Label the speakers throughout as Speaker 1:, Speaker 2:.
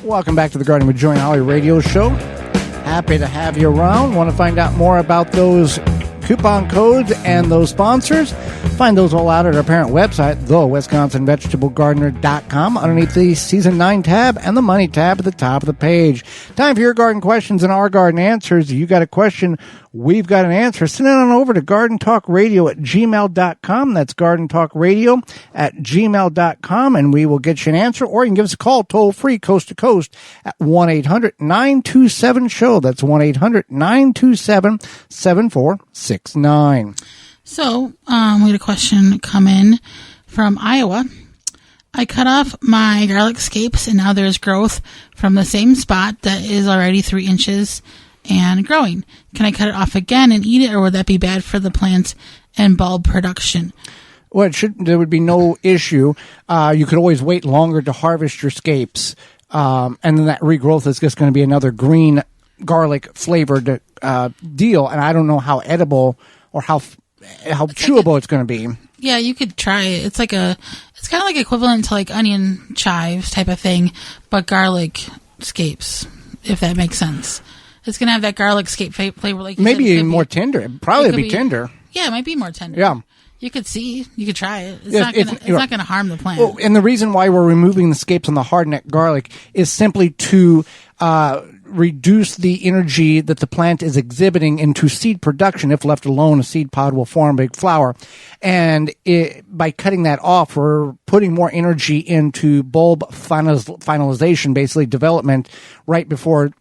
Speaker 1: Welcome back to the Gardening with Joy and Holly radio show. Happy to have you around. Want to find out more about those coupon codes and those sponsors? Find those all out at our parent website, thewisconsinvegetablegardener.com, underneath the Season 9 tab and the Money tab at the top of the page. Time for your garden questions and our garden answers. You got a question, we've got an answer. Send it on over to gardentalkradio@gmail.com. That's gardentalkradio@gmail.com, and we will get you an answer. Or you can give us a call toll-free, coast to coast, at 1-800-927-SHOW. That's 1-800-927-7469.
Speaker 2: So, we had a question come in from Iowa. I cut off my garlic scapes, and now there's growth from the same spot that is already 3 inches and growing. Can I cut it off again and eat it, or would that be bad for the plants and bulb production?
Speaker 1: Well, there would be no issue. You could always wait longer to harvest your scapes, and then that regrowth is just going to be another green garlic flavored deal. And I don't know how edible or how chewable it's going to be.
Speaker 2: Yeah, you could try it. It's kind of like equivalent to like onion chives type of thing, but garlic scapes, if that makes sense. It's going to have that garlic scape flavor. Like
Speaker 1: maybe even more tender. It'd probably be tender.
Speaker 2: Yeah, it might be more tender.
Speaker 1: Yeah.
Speaker 2: You could try it. It's not going to harm the plant.
Speaker 1: Well, and the reason why we're removing the scapes on the hardneck garlic is simply to reduce the energy that the plant is exhibiting into seed production. If left alone, a seed pod will form a big flower. And by cutting that off, we're putting more energy into bulb finalization, basically development, right before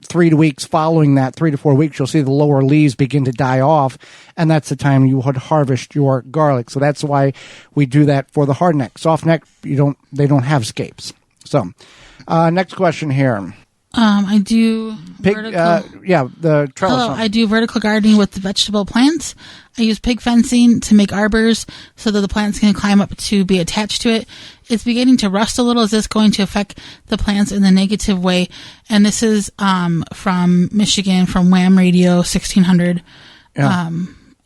Speaker 1: 3 weeks following that, 3 to 4 weeks, you'll see the lower leaves begin to die off, and that's the time you would harvest your garlic. So that's why we do that for the hard neck. Soft neck, they don't have scapes. So, next question here.
Speaker 2: I do
Speaker 1: the trellis.
Speaker 2: Hello, I do vertical gardening with the vegetable plants. I use pig fencing to make arbors so that the plants can climb up to be attached to it. It's beginning to rust a little. Is this going to affect the plants in the negative way? And this is from Michigan, from Wham Radio 1600.
Speaker 1: Yeah.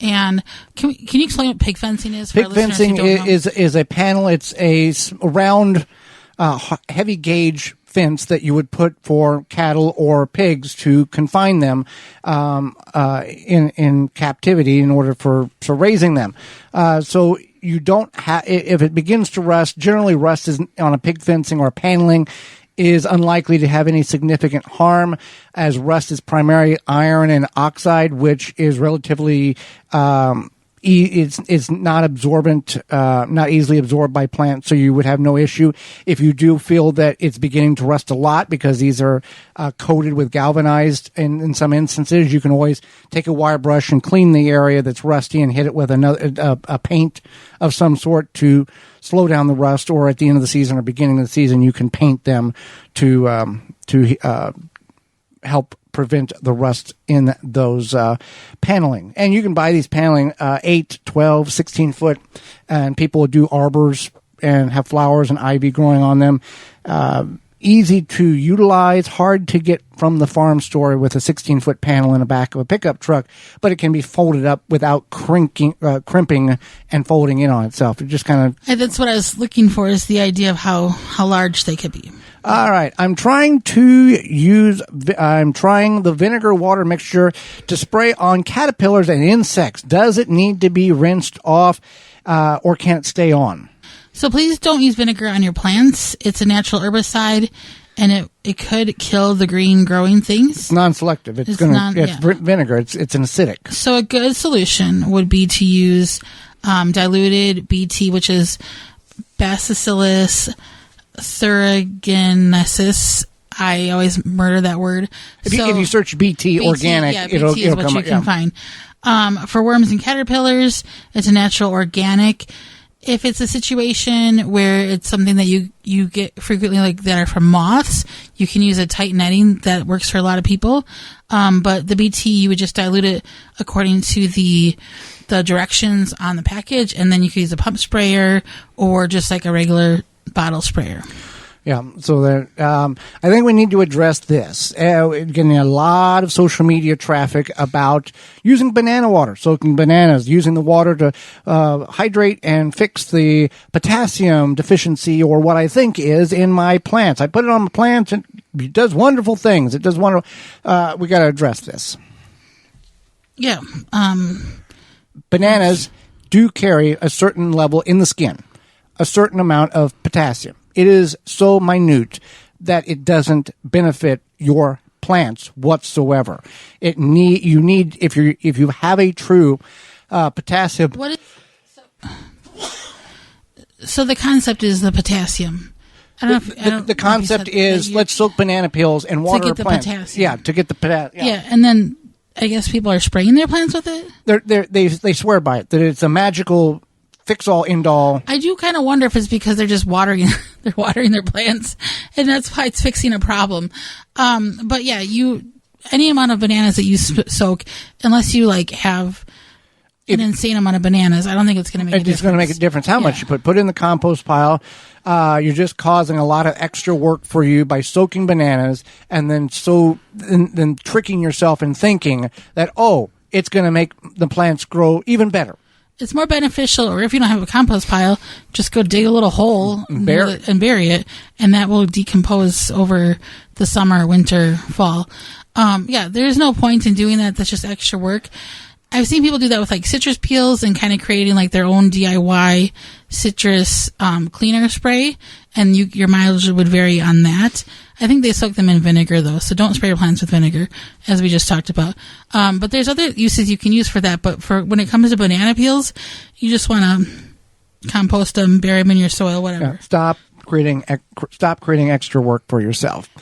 Speaker 2: And can you explain what pig fencing is?
Speaker 1: Pig fencing is a panel. It's a round, heavy gauge fence that you would put for cattle or pigs to confine them in captivity in order for raising them. So you don't have, if it begins to rust, generally rust is on a pig fencing or paneling is unlikely to have any significant harm, as rust is primarily iron and oxide, which is relatively it's not absorbent, not easily absorbed by plants, so you would have no issue. If you do feel that it's beginning to rust a lot, because these are coated with galvanized, in some instances, you can always take a wire brush and clean the area that's rusty and hit it with a paint of some sort to slow down the rust. Or at the end of the season or beginning of the season, you can paint them to help prevent the rust in those paneling. And you can buy these paneling 8, 12, 16 foot, and people will do arbors and have flowers and ivy growing on them. Easy to utilize, hard to get from the farm store with a 16-foot panel in the back of a pickup truck, but it can be folded up without crimping and folding in on itself. It just kind of...
Speaker 2: That's what I was looking for, is the idea of how large they could be.
Speaker 1: All right. I'm trying the vinegar water mixture to spray on caterpillars and insects. Does it need to be rinsed off, or can it stay on?
Speaker 2: So please don't use vinegar on your plants. It's a natural herbicide, and it could kill the green growing things.
Speaker 1: It's non-selective. It's vinegar. It's an acidic.
Speaker 2: So a good solution would be to use diluted BT, which is Bacillus thuringiensis. I always murder that word.
Speaker 1: If you search BT organic, it'll
Speaker 2: is what
Speaker 1: come
Speaker 2: you can find. For worms and caterpillars, it's a natural organic. If it's a situation where it's something that you get frequently, like that are from moths, you can use a tight netting that works for a lot of people. But the BT, you would just dilute it according to the directions on the package, and then you could use a pump sprayer or just like a regular bottle sprayer.
Speaker 1: Yeah, so I think we need to address this. Getting a lot of social media traffic about using banana water, soaking bananas, using the water to hydrate and fix the potassium deficiency, or what I think is in my plants. I put it on the plants, and it does wonderful things. It does wonderful. We got to address this.
Speaker 2: Yeah.
Speaker 1: Bananas do carry a certain level in the skin, a certain amount of potassium. It is so minute that it doesn't benefit your plants whatsoever. If you have a true potassium.
Speaker 2: So the concept is the potassium.
Speaker 1: The concept is let's soak banana peels and water
Speaker 2: to get the
Speaker 1: plants.
Speaker 2: potassium.
Speaker 1: Yeah, to get the potassium.
Speaker 2: Yeah, and then I guess people are spraying their plants with it.
Speaker 1: They swear by it that it's a magical fix-all, end-all.
Speaker 2: I do kind of wonder if it's because they're just watering their plants, and that's why it's fixing a problem. But yeah, any amount of bananas that you soak, unless you have an insane amount of bananas, I don't think it's going to make a difference.
Speaker 1: It's going to make a difference how much you put in the compost pile. You're just causing a lot of extra work for you by soaking bananas and then tricking yourself in thinking that, it's going to make the plants grow even better.
Speaker 2: It's more beneficial, or if you don't have a compost pile, just go dig a little hole and bury it, and that will decompose over the summer, winter, fall. There's no point in doing that. That's just extra work. I've seen people do that with citrus peels and kind of creating their own DIY citrus cleaner spray, and your mileage would vary on that. I think they soak them in vinegar though, so don't spray your plants with vinegar, as we just talked about. But there's other uses you can use for that. But for when it comes to banana peels, you just want to compost them, bury them in your soil, whatever.
Speaker 1: Yeah, stop creating extra work for yourself.